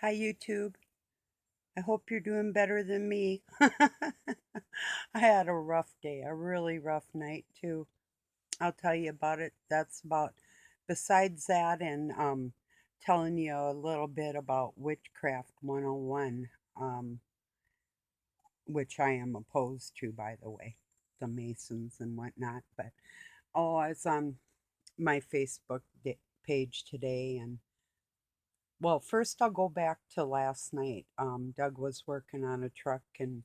Hi, YouTube. I hope you're doing better than me. I had a rough day, a really rough night, too. I'll tell you about it. Besides that, and telling you a little bit about Witchcraft 101, which I am opposed to, by the way, the Masons and whatnot. But, I was on my page today, and well, first I'll go back to last night. Doug was working on a truck and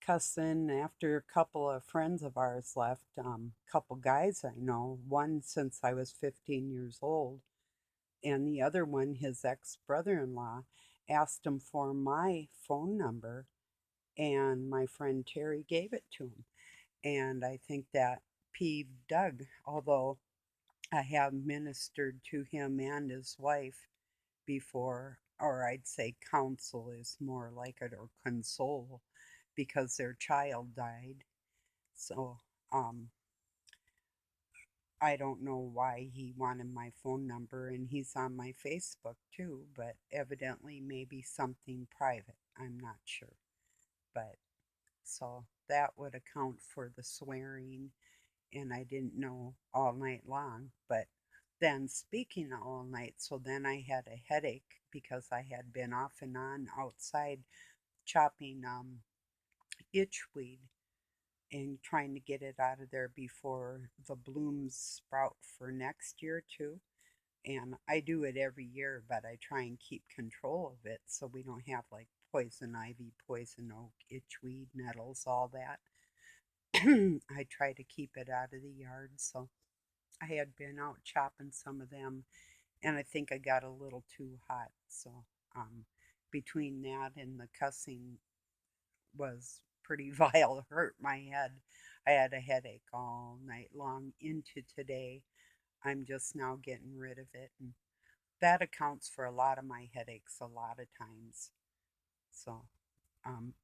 cussing after a couple of friends of ours left. Couple guys I know, one since I was 15 years old, and the other one, his ex brother in law, asked him for my phone number, and my friend Terry gave it to him. And I think that peeved Doug, although I have ministered to him and his wife before, or I'd say counsel is more like it, or console, because their child died. So, um, I don't know why he wanted my phone number, and he's on my Facebook too, but evidently maybe something private. I'm not sure. But so that would account for the swearing, and I didn't know all night long. But then, speaking of all night, so then I had a headache because I had been off and on outside chopping itchweed and trying to get it out of there before the blooms sprout for next year too. And I do it every year, but I try and keep control of it so we don't have like poison ivy, poison oak, itchweed, nettles, all that. I try to keep it out of the yard. So I had been out chopping some of them, and I think I got a little too hot. So um, between that and the cussing was pretty vile, hurt my head. I had a headache all night long into today. I'm just now getting rid of it, and that accounts for a lot of my headaches a lot of times. So,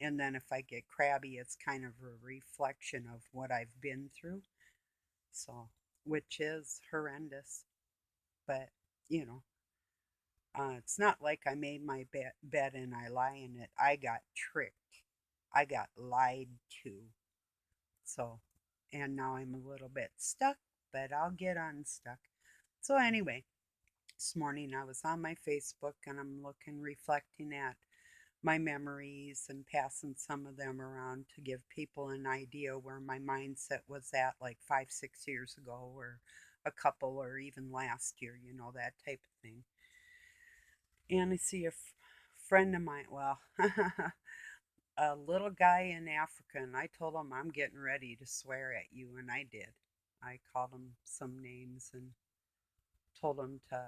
and then if I get crabby, it's kind of a reflection of what I've been through. So, which is horrendous, but you know, it's not like I made my bed and I lie in it. I got tricked. I got lied to. So, and now I'm a little bit stuck, but I'll get unstuck. So, anyway, this morning I was on my Facebook and I'm looking, reflecting at my memories and passing some of them around to give people an idea where my mindset was at like 5, 6 years ago, or a couple, or even last year, that type of thing. And I see friend of mine, well, a little guy in Africa, and I told him I'm getting ready to swear at you, and I did. I called him some names and told him to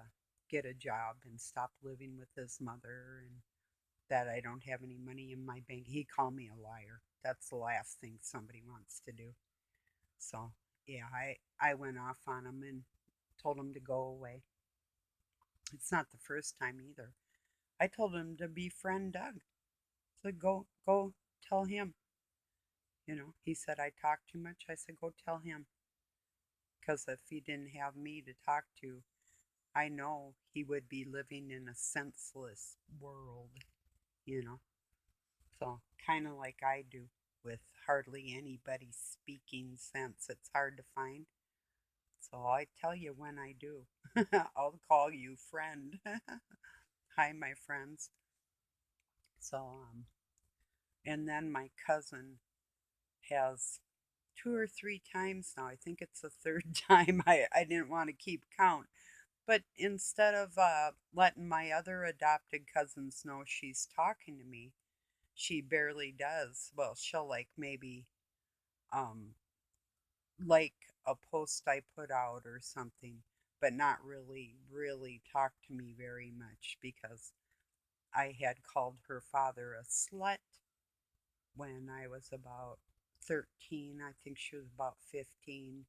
get a job and stop living with his mother, and that I don't have any money in my bank. He called me a liar. That's the last thing somebody wants to do. So, yeah, I went off on him and told him to go away. It's not the first time either. I told him to befriend Doug. So go tell him. He said I talk too much. I said go tell him, because if he didn't have me to talk to, I know he would be living in a senseless world, you know. So, kind of like I do, with hardly anybody speaking sense. It's hard to find. So, I tell you when I do. I'll call you friend. Hi, my friends. So, and then my cousin has 2 or 3 times now. I think it's the third time. I didn't want to keep count. But instead of letting my other adopted cousins know she's talking to me, she barely does. Well, she'll like maybe um, like a post I put out or something, but not really talk to me very much, because I had called her father a slut when I was about 13. I think she was about 15,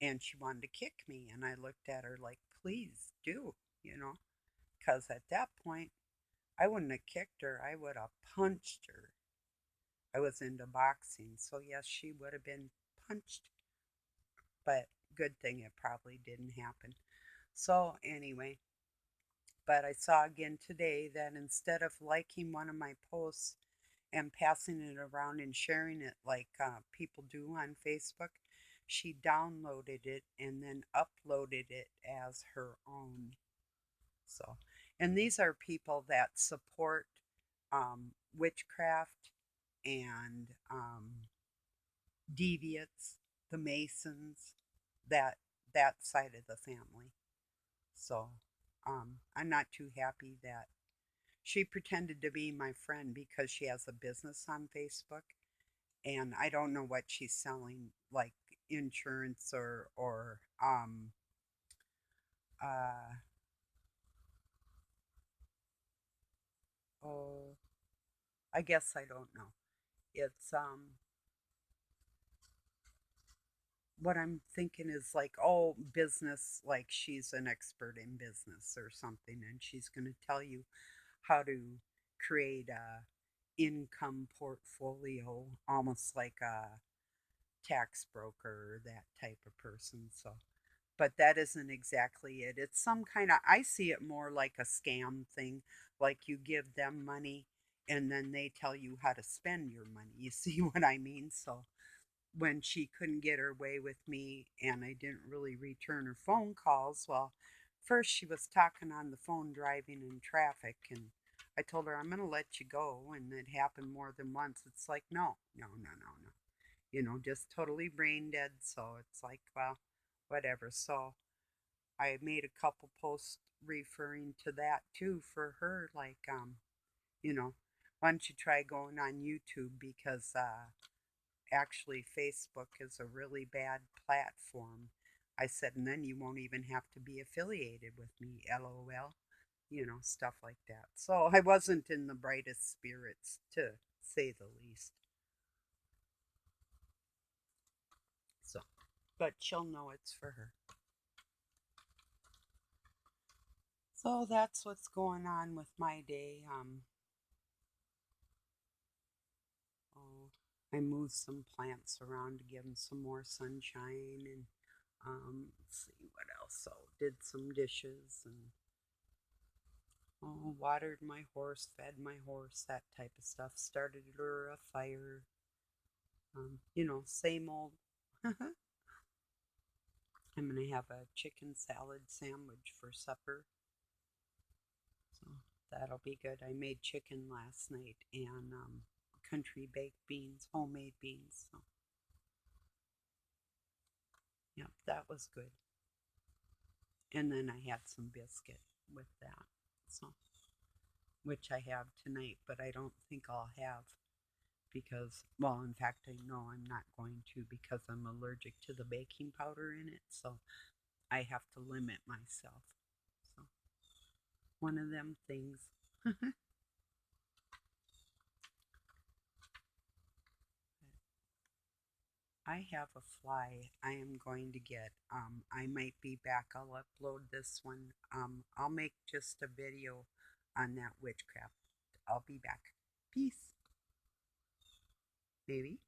and she wanted to kick me. And I looked at her like, please do, because at that point, I wouldn't have kicked her, I would have punched her. I was into boxing, so yes, she would have been punched, but good thing it probably didn't happen. So, anyway, But I saw again today that instead of liking one of my posts and passing it around and sharing it like people do on Facebook, she downloaded it and then uploaded it as her own. So, and these are people that support witchcraft and deviates, the Masons, that that side of the family. So, I'm not too happy that she pretended to be my friend because she has a business on Facebook, and I don't know what she's selling, like insurance or uh oh, I guess I don't know. It's what I'm thinking is like, oh, business, like she's an expert in business or something, and she's going to tell you how to create a income portfolio, almost like a tax broker, that type of person. So, but that isn't exactly it. It's some kind of, I see it more like a scam thing, like you give them money and then they tell you how to spend your money. You see what I mean? So, when she couldn't get her way with me and I didn't really return her phone calls, well, first she was talking on the phone driving in traffic, and I told her I'm going to let you go, and it happened more than once. It's like, no, no, no, no, no. Just totally brain dead. So it's like, well, whatever. So I made a couple posts referring to that too for her, like, you know, why don't you try going on YouTube because actually Facebook is a really bad platform. I said, and then you won't even have to be affiliated with me, LOL, stuff like that. So I wasn't in the brightest spirits, to say the least. So, but she'll know it's for her. So that's what's going on with my day. Oh, I moved some plants around to give them some more sunshine, and let's see what else. So did some dishes and watered my horse, fed my horse, that type of stuff. Started her a fire. Same old. I'm gonna have a chicken salad sandwich for supper, so that'll be good. I made chicken last night and country baked beans, homemade beans. So, yep, that was good. And then I had some biscuit with that, so which I have tonight, but I don't think I'll have because, well, in fact, I know I'm not going to because I'm allergic to the baking powder in it, so I have to limit myself. So, one of them things. I have a fly I am going to get. I might be back. I'll upload this one. I'll make just a video on that witchcraft. I'll be back. Peace. Maybe.